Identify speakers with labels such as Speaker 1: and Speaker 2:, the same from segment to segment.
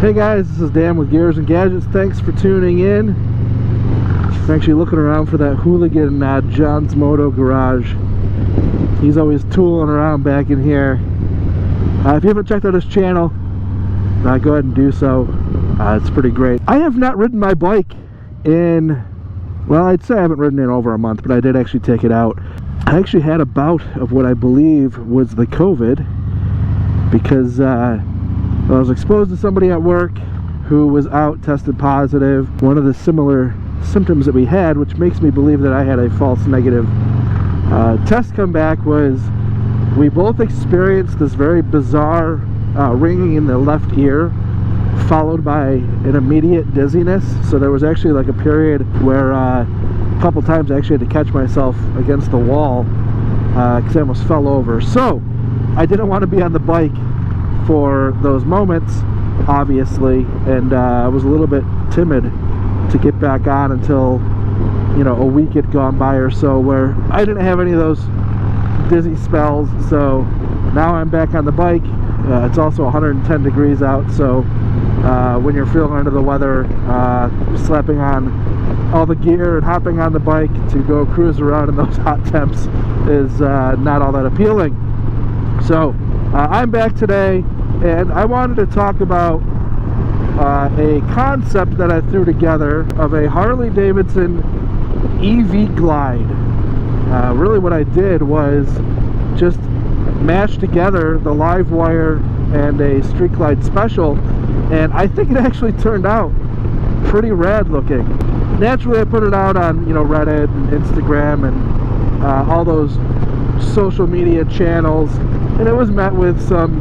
Speaker 1: Hey guys, this is Dan with Gears and Gadgets. Thanks for tuning in. I'm actually looking around for that hooligan at John's Moto Garage. He's always tooling around back in here. If you haven't checked out his channel, go ahead and do so. It's pretty great. I have not ridden my bike in, well, I'd say I haven't ridden in over a month, but I did actually take it out. I actually had a bout of what I believe was the COVID because I was exposed to somebody at work who was out, tested positive. One of the similar symptoms that we had, which makes me believe that I had a false negative test come back, was we both experienced this very bizarre ringing in the left ear, followed by an immediate dizziness. So there was actually like a period where a couple times I actually had to catch myself against the wall because I almost fell over. So I didn't want to be on the bike for those moments, obviously, and I was a little bit timid to get back on until, you know, a week had gone by or so where I didn't have any of those dizzy spells. So now I'm back on the bike. It's also 110 degrees out, so when you're feeling under the weather, slapping on all the gear and hopping on the bike to go cruise around in those hot temps is not all that appealing. So I'm back today, and I wanted to talk about a concept that I threw together of a Harley-Davidson EV Glide. Really what I did was just mash together the Livewire and a Street Glide Special, and I think it actually turned out pretty rad looking. Naturally, I put it out on, you know, Reddit and Instagram and all those social media channels, and it was met with some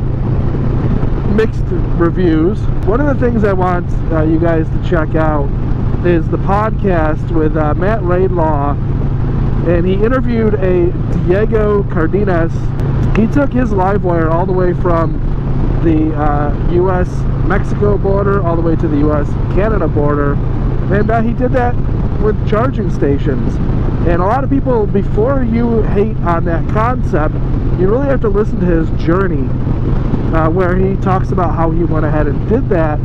Speaker 1: mixed reviews. One of the things I want you guys to check out is the podcast with Matt Laidlaw, and he interviewed a Diego Cardenas. He took his Livewire all the way from the US-Mexico border all the way to the US-Canada border, and he did that with charging stations. And a lot of people, before you hate on that concept, you really have to listen to his journey, where he talks about how he went ahead and did that.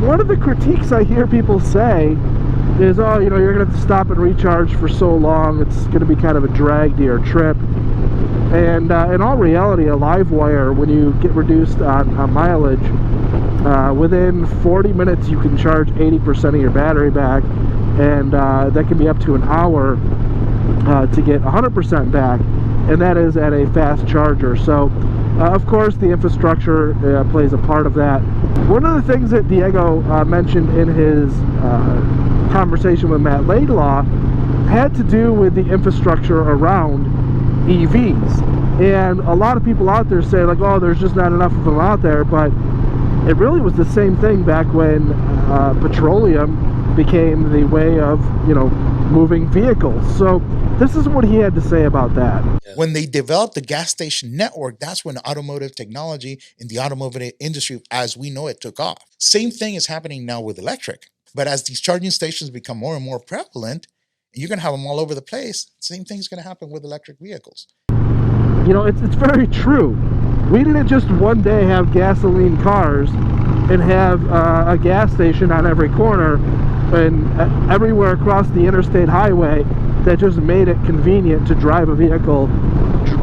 Speaker 1: One of the critiques I hear people say is, oh, you know, you're going to have to stop and recharge for so long, it's going to be kind of a drag to your trip. And in all reality, a Livewire, when you get reduced on mileage, within 40 minutes you can charge 80% of your battery back, and that can be up to an hour to get 100% back, and that is at a fast charger. So of course the infrastructure plays a part of that. One of the things that Diego mentioned in his conversation with Matt Laidlaw had to do with the infrastructure around EVs. And a lot of people out there say, like, oh, there's just not enough of them out there, but it really was the same thing back when petroleum became the way of, you know, moving vehicles. So this is what he had to say about that.
Speaker 2: When they developed the gas station network, that's when automotive technology in the automotive industry, as we know it, took off. Same thing is happening now with electric. But as these charging stations become more and more prevalent, and you're going to have them all over the place, same thing's going to happen with electric vehicles.
Speaker 1: You know, it's very true. We didn't just one day have gasoline cars and have a gas station on every corner and everywhere across the interstate highway that just made it convenient to drive a vehicle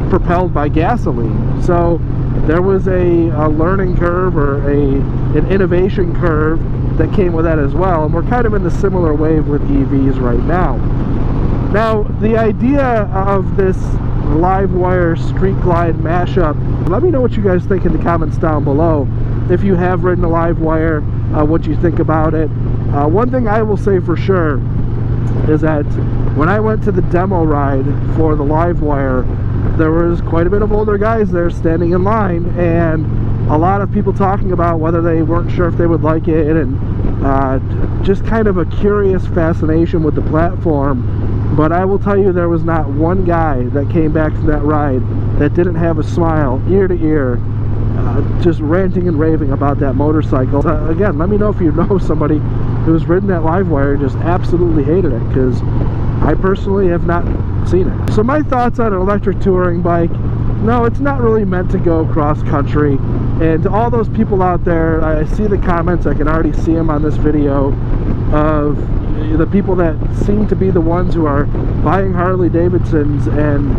Speaker 1: propelled by gasoline. So there was a learning curve or an innovation curve that came with that as well, and we're kind of in the similar wave with EVs right now. Now, the idea of this Livewire Street Glide mashup, let me know what you guys think in the comments down below. If you have ridden a Livewire, what you think about it. One thing I will say for sure is that when I went to the demo ride for the Livewire, there was quite a bit of older guys there standing in line, and a lot of people talking about whether they weren't sure if they would like it, and just kind of a curious fascination with the platform. But I will tell you, there was not one guy that came back from that ride that didn't have a smile ear to ear, just ranting and raving about that motorcycle. Again, let me know if you know somebody who's ridden that Livewire and just absolutely hated it, because I personally have not seen it. So my thoughts on an electric touring bike, no, it's not really meant to go cross country. And to all those people out there, I see the comments, I can already see them on this video, of the people that seem to be the ones who are buying Harley-Davidsons and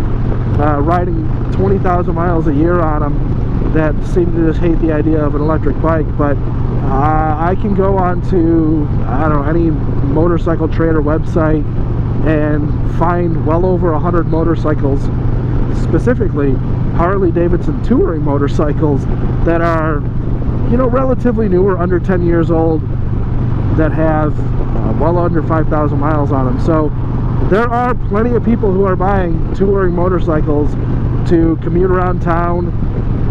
Speaker 1: riding 20,000 miles a year on them, that seem to just hate the idea of an electric bike. But I can go on to, I don't know, any motorcycle trader website and find well over 100 motorcycles, specifically Harley-Davidson touring motorcycles, that are, you know, relatively newer, under 10 years old, that have well under 5,000 miles on them. So there are plenty of people who are buying touring motorcycles to commute around town,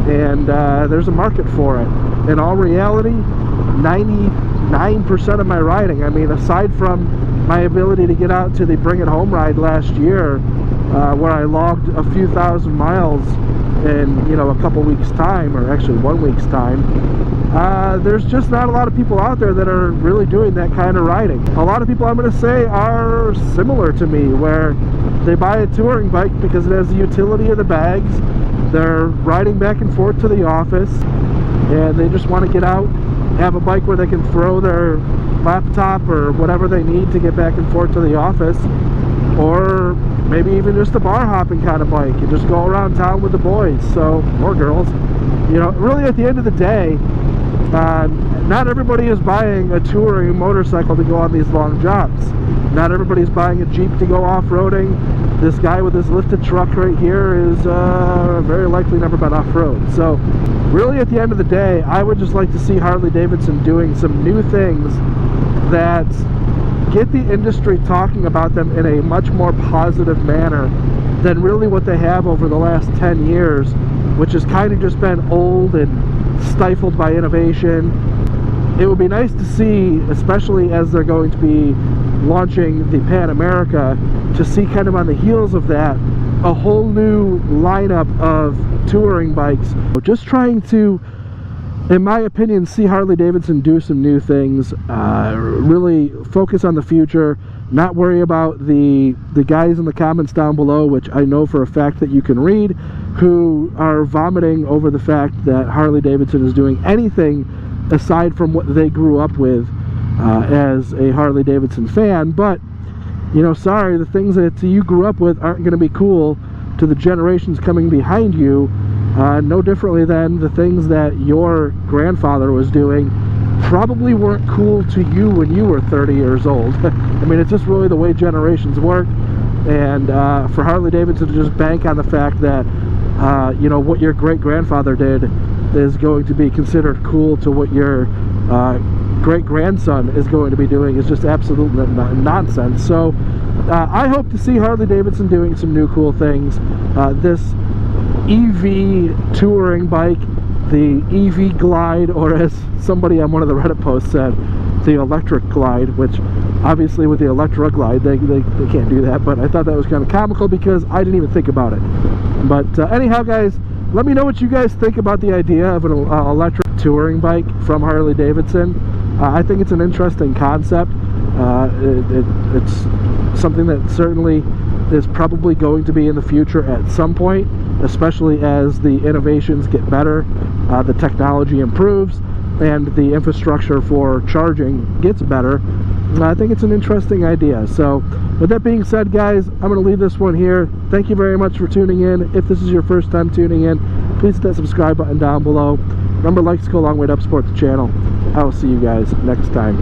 Speaker 1: and there's a market for it. In all reality, 99% of my riding, I mean, aside from my ability to get out to the Bring It Home ride last year, where I logged a few thousand miles in, you know, a couple weeks time, or actually 1 week's time, there's just not a lot of people out there that are really doing that kind of riding. A lot of people, I'm going to say, are similar to me, where they buy a touring bike because it has the utility of the bags, they're riding back and forth to the office, and they just want to get out, have a bike where they can throw their laptop or whatever they need to get back and forth to the office, or maybe even just a bar hopping kind of bike and just go around town with the boys, so, or girls. You know, really at the end of the day, not everybody is buying a touring motorcycle to go on these long jobs. Not everybody's buying a Jeep to go off-roading. This guy with his lifted truck right here is very likely never been off-road. So really at the end of the day, I would just like to see Harley-Davidson doing some new things that get the industry talking about them in a much more positive manner than really what they have over the last 10 years, which has kind of just been old and stifled by innovation. It would be nice to see, especially as they're going to be launching the Pan America, to see kind of on the heels of that a whole new lineup of touring bikes. Just trying to, in my opinion, see Harley-Davidson do some new things, really focus on the future, not worry about the guys in the comments down below, which I know for a fact that you can read, who are vomiting over the fact that Harley-Davidson is doing anything aside from what they grew up with as a Harley-Davidson fan. But, you know, sorry, the things that you grew up with aren't going to be cool to the generations coming behind you, no differently than the things that your grandfather was doing probably weren't cool to you when you were 30 years old. I mean, it's just really the way generations work. And for Harley-Davidson to just bank on the fact that you know, what your great-grandfather did is going to be considered cool to what your great-grandson is going to be doing is just absolute nonsense. So I hope to see Harley-Davidson doing some new cool things. This EV touring bike, the EV Glide, or as somebody on one of the Reddit posts said, the electric glide, which obviously with the electric glide they can't do that, but I thought that was kind of comical because I didn't even think about it. But anyhow, guys, let me know what you guys think about the idea of an electric touring bike from Harley-Davidson. I think it's an interesting concept. It's something that certainly is probably going to be in the future at some point, especially as the innovations get better, the technology improves, and the infrastructure for charging gets better. I think it's an interesting idea. So with that being said, guys, I'm going to leave this one here. Thank you very much for tuning in. If this is your first time tuning in, please hit that subscribe button down below. Remember, likes go a long way to help support the channel. I will see you guys next time.